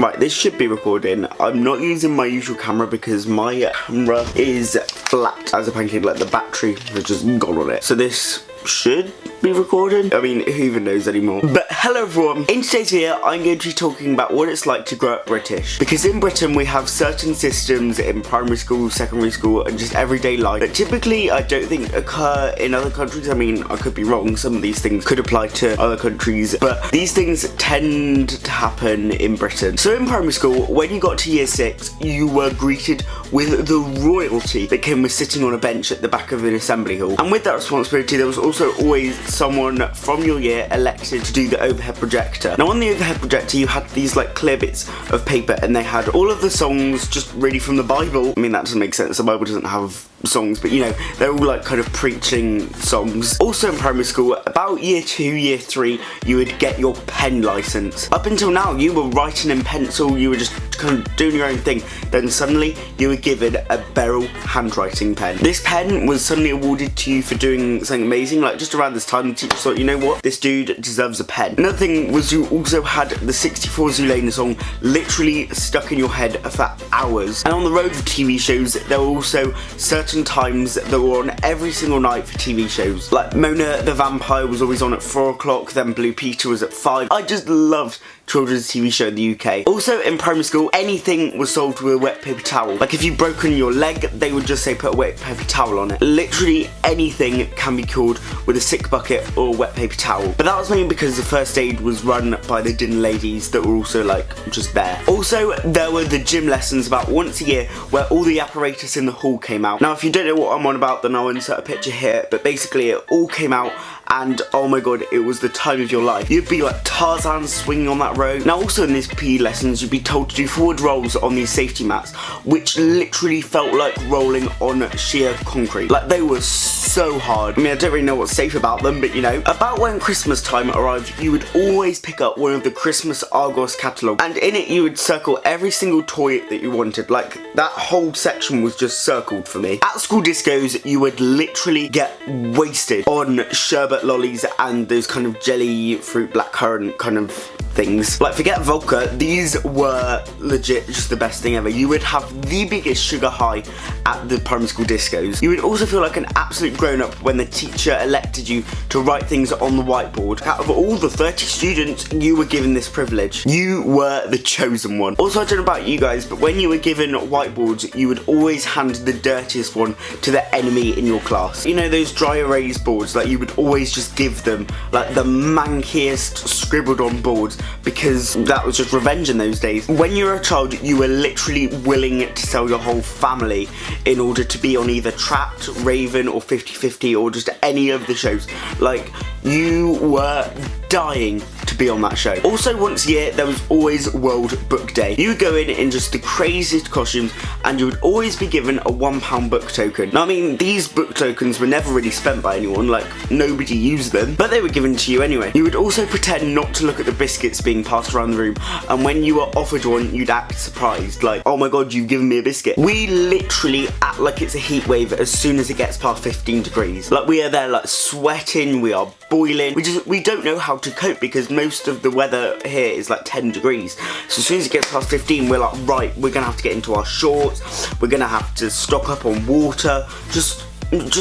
Right, this should be recording. I'm not using my usual camera because my camera is flat as a pancake, like the battery has just gone on it. So this should be recording. I mean, who even knows anymore? But hello everyone. In today's video, I'm going to be talking about what it's like to grow up British. Because in Britain, we have certain systems in primary school, secondary school, and just everyday life that typically I don't think occur in other countries. I mean, I could be wrong. Some of these things could apply to other countries, but these things tend to happen in Britain. So in primary school, when you got to year 6, you were greeted with the royalty that came with sitting on a bench at the back of an assembly hall. And with that responsibility, there was also always someone from your year elected to do the overhead projector. Now on the overhead projector, you had these like clear bits of paper and they had all of the songs just really from the Bible. I mean, that doesn't make sense. The Bible doesn't have songs, but you know, they're all like kind of preaching songs. Also in primary school, about year 2, year 3, you would get your pen license. Up until now, you were writing in pencil, you were just kind of doing your own thing. Then suddenly, you were given a Beryl handwriting pen. This pen was suddenly awarded to you for doing something amazing. Like just around this time, the teacher thought, you know what, this dude deserves a pen. Another thing was you also had the 64 Zulena song literally stuck in your head for hours. And on the road for TV shows, there were also certain times that were on every single night for TV shows. Like Mona the Vampire was always on at 4 o'clock, then Blue Peter was at 5. I just loved children's TV show in the UK. Also in primary school, anything was solved with a wet paper towel. Like if you'd broken your leg, they would just say put a wet paper towel on it. Literally anything can be cured with a sick bucket or a wet paper towel. But that was mainly because the first aid was run by the dinner ladies that were also like just there. Also, there were the gym lessons about once a year where all the apparatus in the hall came out. Now if you don't know what I'm on about, then I'll insert a picture here, but basically it all came out and oh my god, it was the time of your life. You'd be like Tarzan swinging on that rope. Now also in these PE lessons, you'd be told to do forward rolls on these safety mats, which literally felt like rolling on sheer concrete. Like they were so hard. I mean, I don't really know what's safe about them, but you know. About when Christmas time arrived, you would always pick up one of the Christmas Argos catalogue, and in it you would circle every single toy that you wanted. Like that whole section was just circled for me. At school discos, you would literally get wasted on sherbet lollies and those kind of jelly fruit blackcurrant kind of things. Like forget vodka, these were legit just the best thing ever. You would have the biggest sugar high at the primary school discos. You would also feel like an absolute grown-up when the teacher elected you to write things on the whiteboard. Out of all the 30 students, you were given this privilege. You were the chosen one. Also, I don't know about you guys, but when you were given whiteboards, you would always hand the dirtiest one to the enemy in your class. You know those dry erase boards, like you would always just give them like the mankiest scribbled on boards, because that was just revenge in those days. When you were a child, you were literally willing to sell your whole family in order to be on either Trapped, Raven, or 50-50, or just any of the shows. Like, you were dying to be on that show. Also, once a year, there was always World Book Day. You would go in just the craziest costumes, and you would always be given a £1 book token. Now, I mean, these book tokens were never really spent by anyone, like, nobody used them, but they were given to you anyway. You would also pretend not to look at the biscuits being passed around the room, and when you were offered one, you'd act surprised, like, oh my god, you've given me a biscuit. We literally act like it's a heat wave as soon as it gets past 15 degrees. Like, we are there, like, sweating, we are boiling. We don't know how to cope because most of the weather here is like 10 degrees. So as soon as it gets past 15, we're like, right, we're gonna have to get into our shorts, we're gonna have to stock up on water, just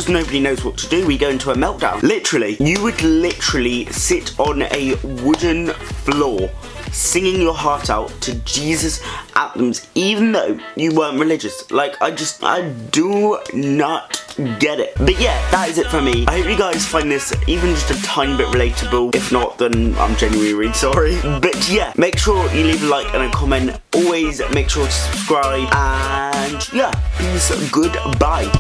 nobody knows what to do. We go into a meltdown. Literally, you would literally sit on a wooden floor singing your heart out to Jesus anthems, even though you weren't religious. Like, I do not get it. But yeah, that is it for me. I hope you guys find this even just a tiny bit relatable. If not, then I'm genuinely really sorry. But yeah, make sure you leave a like and a comment. Always make sure to subscribe. And yeah, peace, goodbye.